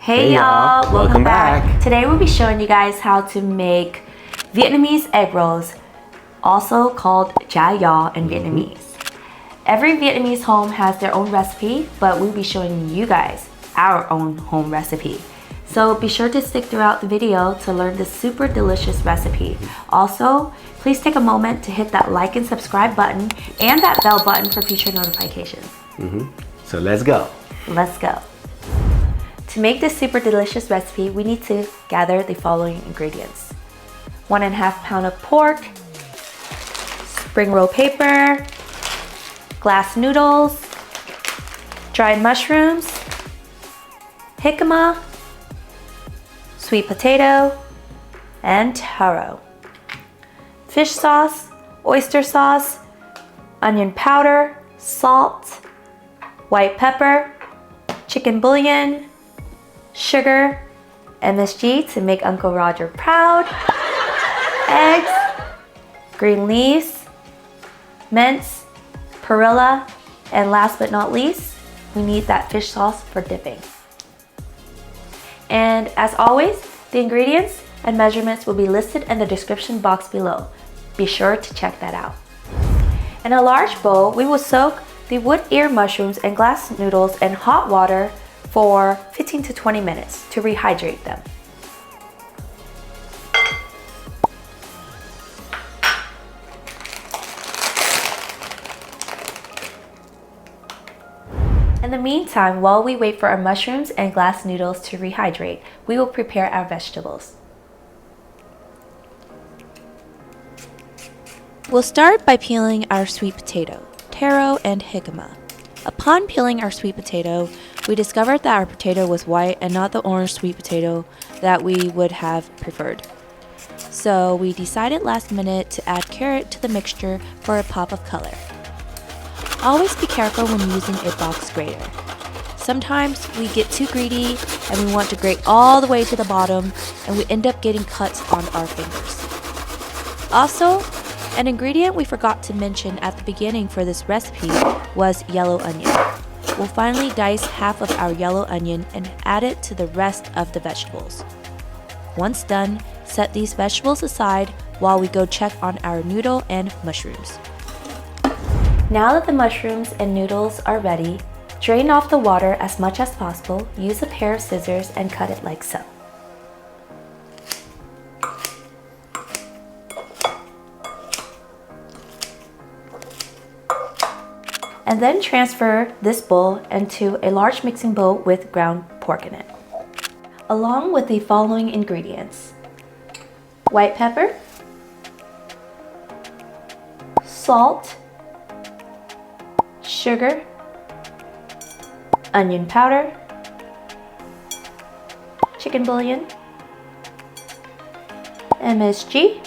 Hey y'all, welcome back. Today we'll be showing you guys how to make Vietnamese egg rolls, also called Chả Giò in Vietnamese. Every Vietnamese home has their own recipe, but we'll be showing you guys our own home recipe. So be sure to stick throughout the video to learn this super delicious recipe. Also, please take a moment to hit that like and subscribe button and that bell button for future notifications. So let's go. Let's go. To make this super delicious recipe, we need to gather the following ingredients. 1.5 pounds of pork, spring roll paper, glass noodles, dried mushrooms, jicama, sweet potato, and taro. Fish sauce, oyster sauce, onion powder, salt, white pepper, chicken bouillon, sugar, MSG to make Uncle Roger proud, eggs, green leaves, mince, perilla, and last but not least, we need that fish sauce for dipping. And as always, the ingredients and measurements will be listed in the description box below. Be sure to check that out. In a large bowl, we will soak the wood ear mushrooms and glass noodles in hot water for 15 to 20 minutes to rehydrate them. In the meantime, while we wait for our mushrooms and glass noodles to rehydrate, we will prepare our vegetables. We'll start by peeling our sweet potato, taro, and jicama. Upon peeling our sweet potato, we discovered that our potato was white and not the orange sweet potato that we would have preferred. So we decided last minute to add carrot to the mixture for a pop of color. Always be careful when using a box grater. Sometimes we get too greedy and we want to grate all the way to the bottom and we end up getting cuts on our fingers. Also, an ingredient we forgot to mention at the beginning for this recipe was yellow onion. We'll finally dice half of our yellow onion and add it to the rest of the vegetables. Once done, set these vegetables aside while we go check on our noodle and mushrooms. Now that the mushrooms and noodles are ready, drain off the water as much as possible, use a pair of scissors and cut it like so. And then transfer this bowl into a large mixing bowl with ground pork in it, along with the following ingredients: white pepper, salt, sugar, onion powder, chicken bouillon, MSG,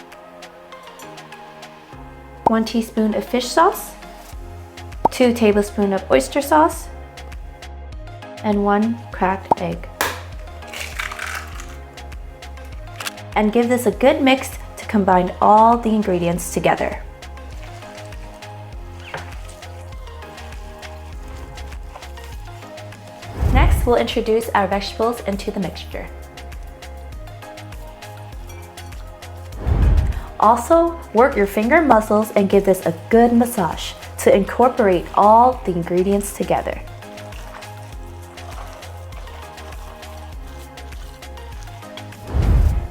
1 teaspoon of fish sauce, 2 tablespoons of oyster sauce, and 1 cracked egg. And give this a good mix to combine all the ingredients together. Next, we'll introduce our vegetables into the mixture. Also, work your finger muscles and give this a good massage to incorporate all the ingredients together.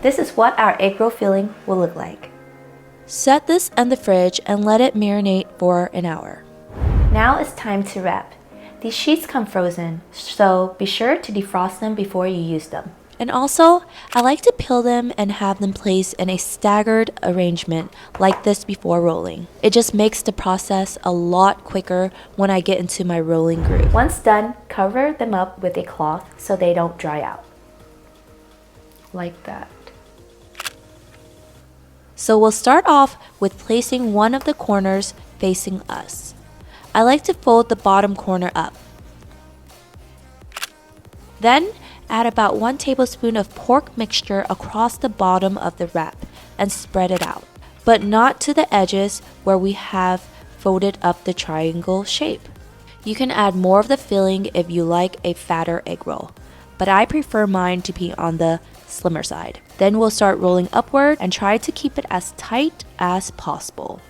This is what our egg roll filling will look like. Set this in the fridge and let it marinate for an hour. Now it's time to wrap. These sheets come frozen, so be sure to defrost them before you use them. And also, I like to peel them and have them placed in a staggered arrangement like this before rolling. It just makes the process a lot quicker when I get into my rolling groove. Once done, cover them up with a cloth so they don't dry out. Like that. So we'll start off with placing one of the corners facing us. I like to fold the bottom corner up. Then, add about 1 tablespoon of pork mixture across the bottom of the wrap and spread it out, but not to the edges where we have folded up the triangle shape. You can add more of the filling if you like a fatter egg roll. but I prefer mine to be on the slimmer side. Then we'll start rolling upward and try to keep it as tight as possible.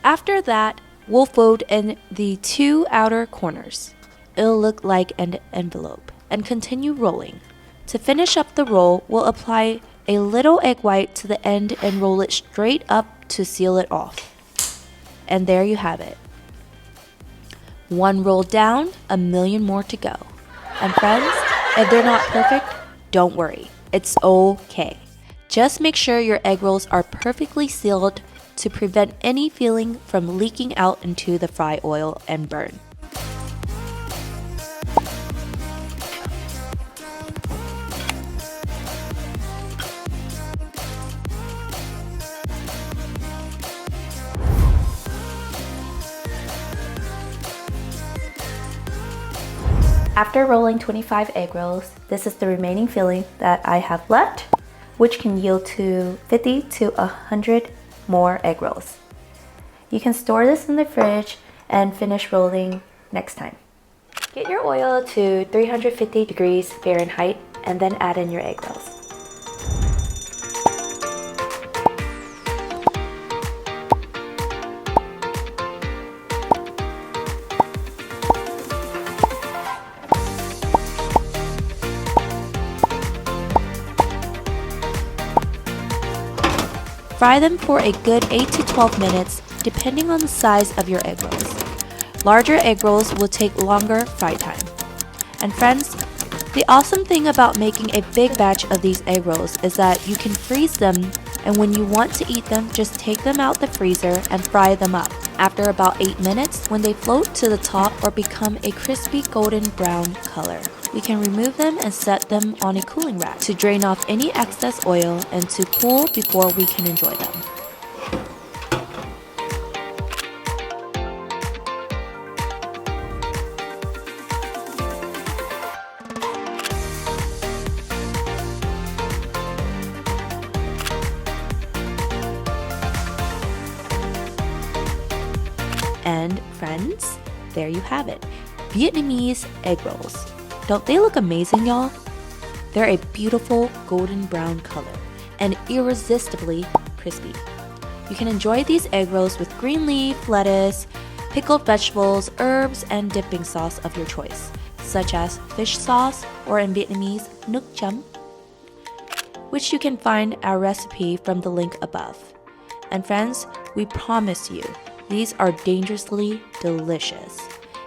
After that, we'll fold in the 2 outer corners. It'll look like an envelope, and continue rolling. To finish up the roll, we'll apply a little egg white to the end and roll it straight up to seal it off. And there you have it. 1 roll down, a million more to go. And friends, if they're not perfect, don't worry. It's okay. Just make sure your egg rolls are perfectly sealed to prevent any filling from leaking out into the fry oil and burn. After rolling 25 egg rolls, this is the remaining filling that I have left, which can yield to 50 to 100 more egg rolls. You can store this in the fridge and finish rolling next time. Get your oil to 350 degrees Fahrenheit and then add in your egg rolls. Fry them for a good 8 to 12 minutes, depending on the size of your egg rolls. Larger egg rolls will take longer fry time. And friends, the awesome thing about making a big batch of these egg rolls is that you can freeze them, and when you want to eat them, just take them out the freezer and fry them up. After about 8 minutes, when they float to the top or become a crispy golden brown color, we can remove them and set them on a cooling rack to drain off any excess oil and to cool before we can enjoy them. And friends, there you have it. Vietnamese egg rolls. Don't they look amazing, y'all? They're a beautiful golden brown color and irresistibly crispy. You can enjoy these egg rolls with green leaf, lettuce, pickled vegetables, herbs, and dipping sauce of your choice, such as fish sauce or in Vietnamese, nuoc cham, which you can find our recipe from the link above. And friends, we promise you, these are dangerously delicious,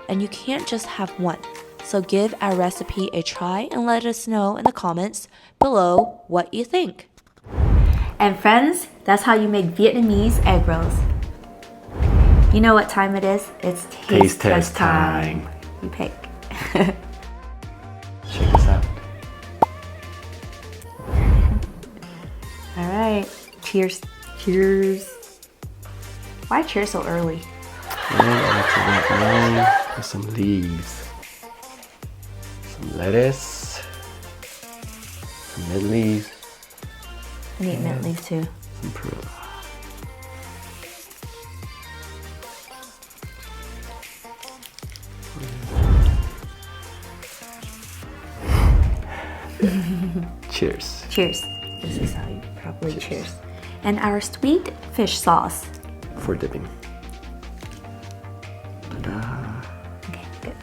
and you can't just have one. So give our recipe a try and let us know in the comments below what you think. And friends, that's how you make Vietnamese egg rolls. You know what time it is? It's taste test time. You pick. Check this out. All right, cheers. Cheers. Why cheers so early? With some leaves. Some lettuce, some mint leaves. I need mint leaves too. Some perilla. Cheers. Cheers. This is how you probably cheers. And our sweet fish sauce. For dipping. Ta-da. Okay, good.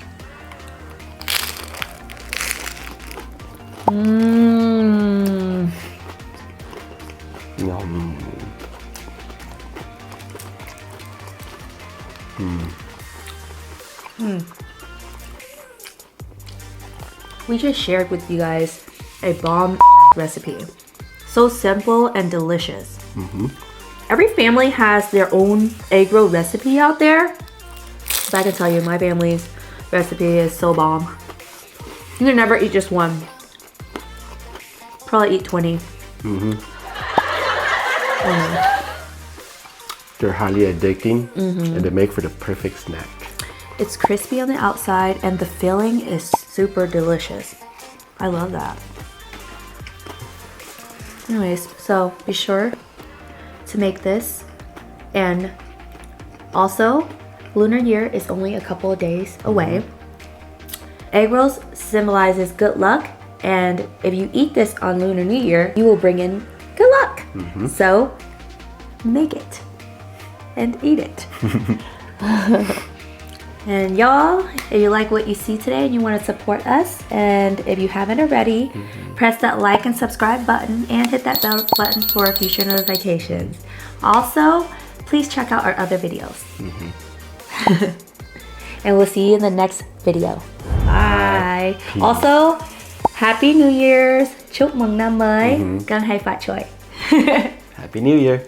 Yum. We just shared with you guys a bomb recipe. So simple and delicious. Every family has their own egg roll recipe out there. But I can tell you, my family's recipe is so bomb. You can never eat just one. Probably eat 20. They're highly addicting, and they make for the perfect snack. It's crispy on the outside and the filling is super delicious. I love that. Anyways, so be sure to make this. And also, Lunar Year is only a couple of days away. Egg rolls symbolizes good luck And if you eat this on Lunar New Year, you will bring in good luck. So make it and eat it. And y'all, if you like what you see today and you want to support us, and if you haven't already, press that like and subscribe button and hit that bell button for future notifications. Also, please check out our other videos. And we'll see you in the next video. Bye. Also, Happy New Year's. Chúc mừng năm mới. Con hay phạt chuối. Happy New Year.